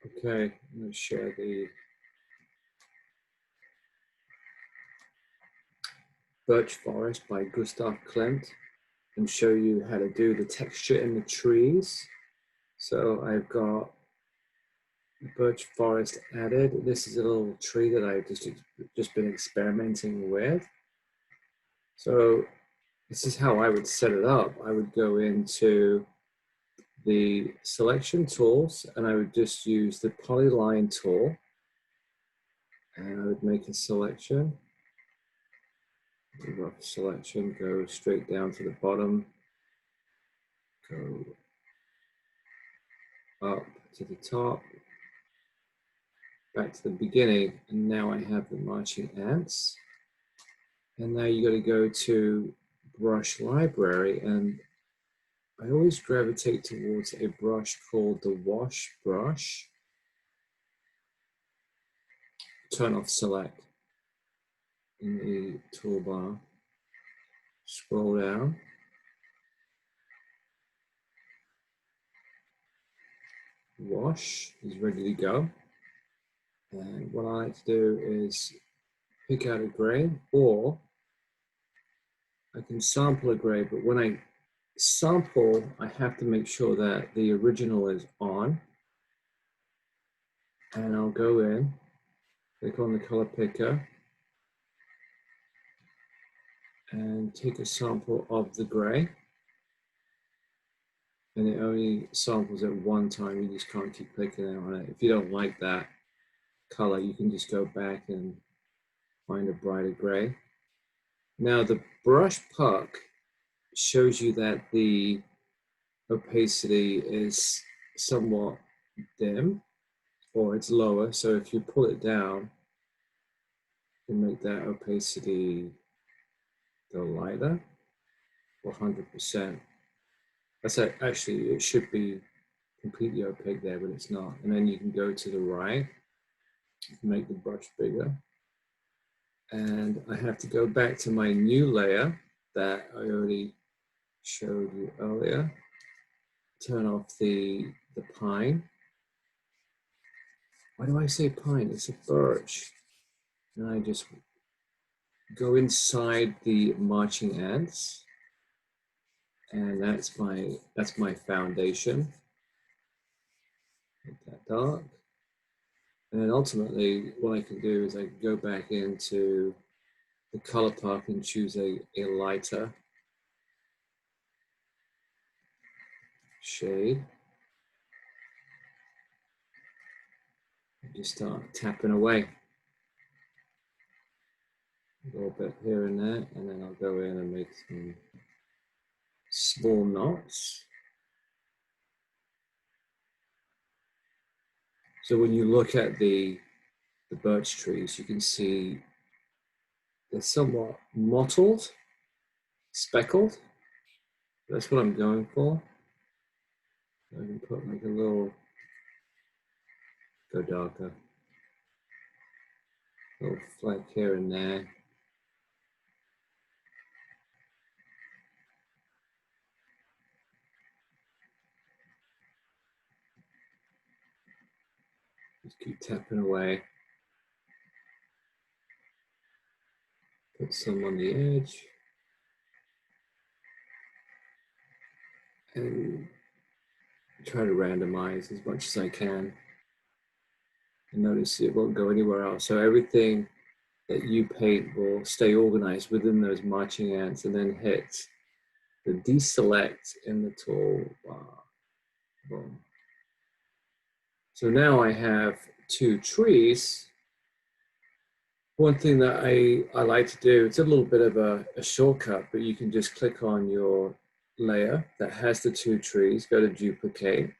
Okay, I'm going to share the Birch Forest by Gustav Klimt and show you how to do the texture in the trees. So I've got the birch forest added. This is a little tree that I've just been experimenting with. So this is how I would set it up. I would go into the selection tools and I would just use the polyline tool and I would make a selection. The rough selection, go straight down to the bottom, go up to the top, back to the beginning, and now I have the marching ants. And now you got to go to brush library, and I always gravitate towards a brush called the wash brush. Turn off select in the toolbar, scroll down, wash is ready to go. And what I like to do is pick out a gray, or I can sample a gray, but when I sample, I have to make sure that the original is on. And I'll go in, click on the color picker, and take a sample of the gray. And it only samples at one time, you just can't keep clicking on it. If you don't like that color, you can just go back and find a brighter gray. Now the brush puck shows you that the opacity is somewhat dim, or it's lower. So if you pull it down, you can make that opacity go lighter, or 100%. That's actually, it should be completely opaque there, but it's not. And then you can go to the right, make the brush bigger. And I have to go back to my new layer that I already showed you earlier. Turn off the pine. Why do I say pine? It's a birch. And I just go inside the marching ants. And that's my foundation. Make that dark. And then ultimately, what I can do is I can go back into the color park and choose a lighter shade. And just start tapping away. A little bit here and there, and then I'll go in and make some small knots. So when you look at the birch trees, you can see they're somewhat mottled, speckled. That's what I'm going for. I can put like a little, go darker, little fleck here and there. Just keep tapping away. Put some on the edge. And try to randomize as much as I can. And notice it won't go anywhere else. So everything that you paint will stay organized within those marching ants, and then hit the deselect in the toolbar. Boom. So now I have two trees. One thing that I like to do, it's a little bit of a shortcut, but you can just click on your layer that has the two trees, go to duplicate,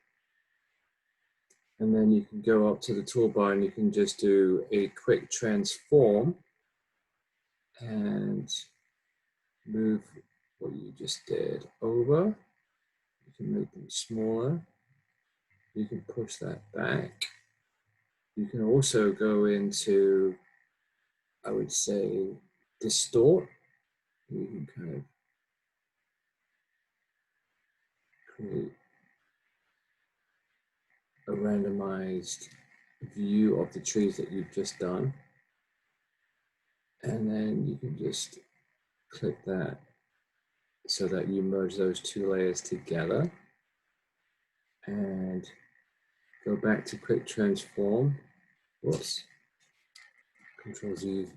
and then you can go up to the toolbar and you can just do a quick transform and move what you just did over. You can make them smaller. You can push that back. You can also go into, I would say, distort. You can kind of create a randomized view of the trees that you've just done. And then you can just click that so that you merge those two layers together. And go back to quick transform. Whoops. Control Z.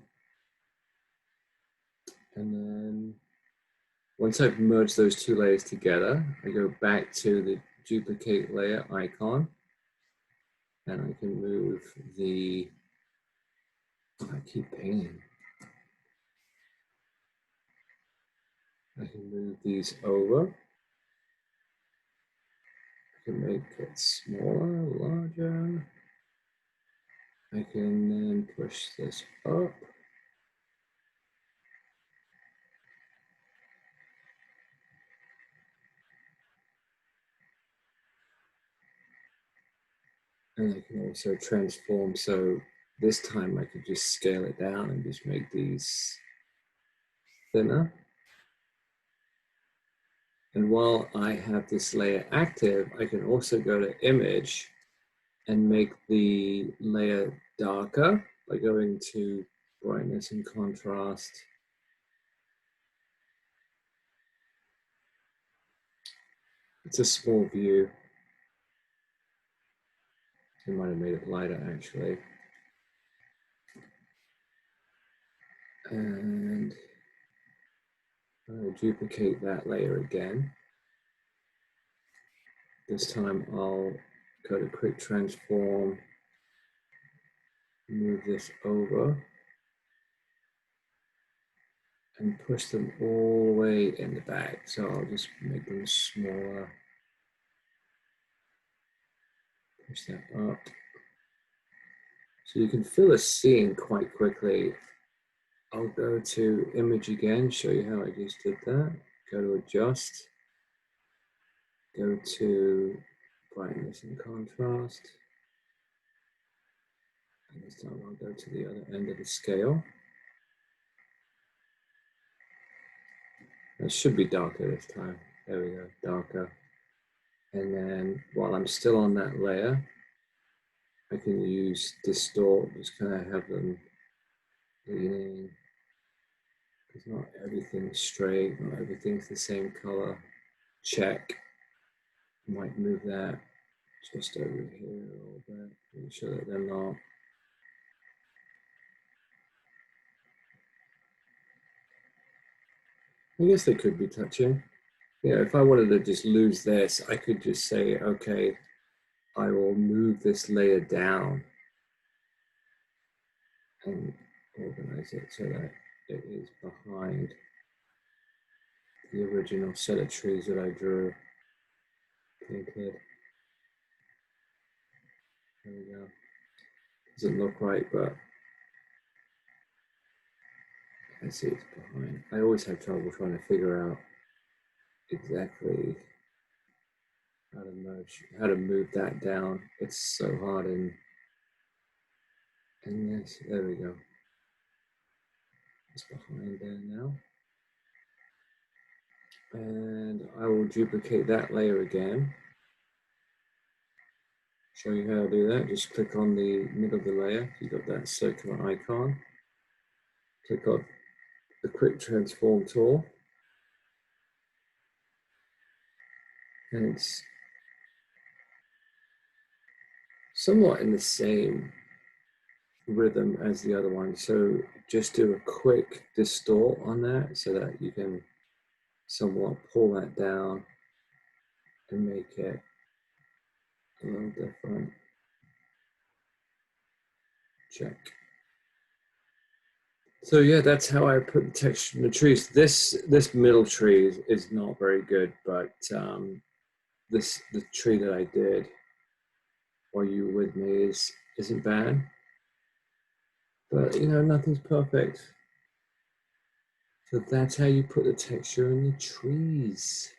And then once I've merged those two layers together, I go back to the duplicate layer icon, and I can move the, I keep painting. I can move these over. I can make it smaller, larger. I can then push this up. And I can also transform, so this time I could just scale it down and just make these thinner. And while I have this layer active, I can also go to image and make the layer darker by going to brightness and contrast. It's a small view. I might have made it lighter actually. And I'll duplicate that layer again. This time I'll go to quick transform, move this over, and push them all the way in the back. So I'll just make them smaller. Push that up. So you can fill a scene quite quickly. I'll go to image again, show you how I just did that. Go to adjust. Go to brightness and contrast. And this time I'll go to the other end of the scale. It should be darker this time. There we go, darker. And then while I'm still on that layer, I can use distort, just kind of have them leaning. Because not everything's straight, not everything's the same color. Check. Might move that just over here a little bit, make sure that they're not. I guess they could be touching. Yeah, if I wanted to just lose this, I could just say, okay, I will move this layer down and organize it so that it is behind the original set of trees that I drew. Painted. There we go. Doesn't look right, but I see it's behind. I always have trouble trying to figure out exactly how to move that down. It's so hard in this. There we go. It's behind there now. And I will duplicate that layer again. Show you how to do that. Just click on the middle of the layer. You've got that circular icon. Click on the quick transform tool. And it's somewhat in the same rhythm as the other one. So just do a quick distort on that so that you can somewhat pull that down and make it a little different. Check. So yeah, that's how I put the texture in the trees. This middle tree is not very good, but the tree that I did while you were with me isn't bad. But you know, nothing's perfect. So that's how you put the texture in the trees.